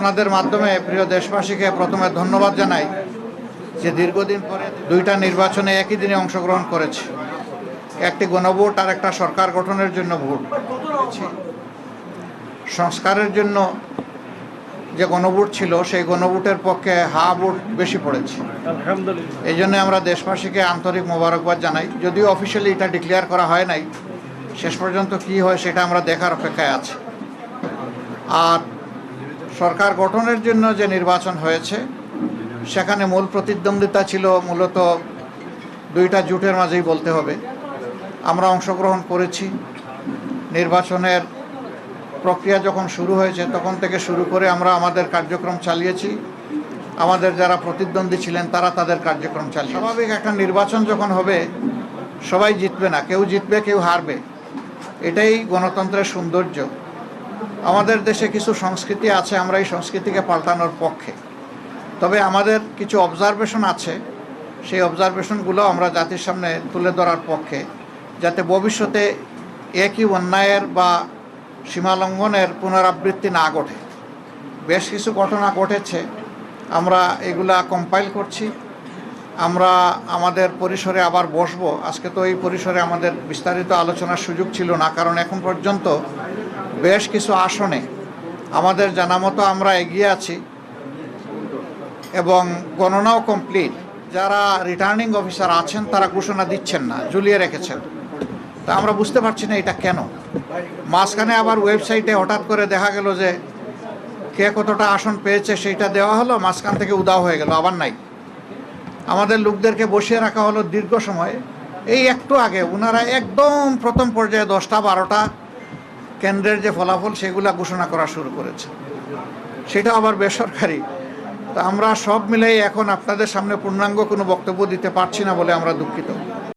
আপনাদের মাধ্যমে প্রিয় দেশবাসীকে প্রথমে ধন্যবাদ জানাই যে দীর্ঘদিন পরে দুইটা নির্বাচনে একই দিনে অংশগ্রহণ করেছে। একটি গণভোট আর একটা সরকার গঠনের জন্য ভোট। সংস্কারের জন্য যে গণভোট ছিল সেই গণভোটের পক্ষে হা ভোট বেশি পড়েছে। এই জন্য আমরা দেশবাসীকে আন্তরিক মোবারকবাদ জানাই। যদিও অফিসিয়ালি এটা ডিক্লেয়ার করা হয় নাই, শেষ পর্যন্ত কি হয় সেটা আমরা দেখার অপেক্ষায় আছি। আর সরকার গঠনের জন্য যে নির্বাচন হয়েছে সেখানে মূল প্রতিদ্বন্দ্বিতা ছিল মূলত দুইটা জোটের মাঝেই বলতে হবে। আমরা অংশগ্রহণ করেছি। নির্বাচনের প্রক্রিয়া যখন শুরু হয়েছে তখন থেকে শুরু করে আমরা আমাদের কার্যক্রম চালিয়েছি। আমাদের যারা প্রতিদ্বন্দ্বী ছিলেন তারা তাদের কার্যক্রম চালিয়ে। স্বাভাবিক একটা নির্বাচন যখন হবে সবাই জিতবে না, কেউ জিতবে কেউ হারবে, এটাই গণতন্ত্রের সৌন্দর্য। আমাদের দেশে কিছু সংস্কৃতি আছে, আমরা এই সংস্কৃতিকে পাল্টানোর পক্ষে। তবে আমাদের কিছু অবজারভেশন আছে, সেই অবজারভেশনগুলো আমরা জাতির সামনে তুলে ধরার পক্ষে, যাতে ভবিষ্যতে একই অন্যায়ের বা সীমালঙ্ঘনের পুনরাবৃত্তি না ঘটে। বেশ কিছু ঘটনা ঘটেছে, আমরা এগুলা কম্পাইল করছি। আমরা আমাদের পরিসরে আবার বসবো। আজকে তো এই পরিসরে আমাদের বিস্তারিত আলোচনার সুযোগ ছিল না, কারণ এখন পর্যন্ত বেশ কিছু আসনে আমাদের জানা মতো আমরা এগিয়ে আছি এবং গণনাও কমপ্লিট। যারা রিটার্নিং অফিসার আছেন তারা ঘোষণা দিচ্ছেন না, ঝুলিয়ে রেখেছেন। তা আমরা বুঝতে পারছি না এটা কেন। মাঝখানে আবার ওয়েবসাইটে হঠাৎ করে দেখা গেল যে কে কতটা আসন পেয়েছে সেইটা দেওয়া হলো, মাঝখান থেকে উদাও হয়ে গেল, আবার নাই। আমাদের লোকদেরকে বসিয়ে রাখা হলো দীর্ঘ সময়। এই একটু আগে ওনারা একদম প্রথম পর্যায়ে 10টা 12টা কেন্দ্রের যে ফলাফল সেগুলা ঘোষণা করা শুরু করেছে, সেটা আবার বেসরকারি। তো আমরা সব মিলেই এখন আপনাদের সামনে পূর্ণাঙ্গ কোনো বক্তব্য দিতে পারছি না বলে আমরা দুঃখিত।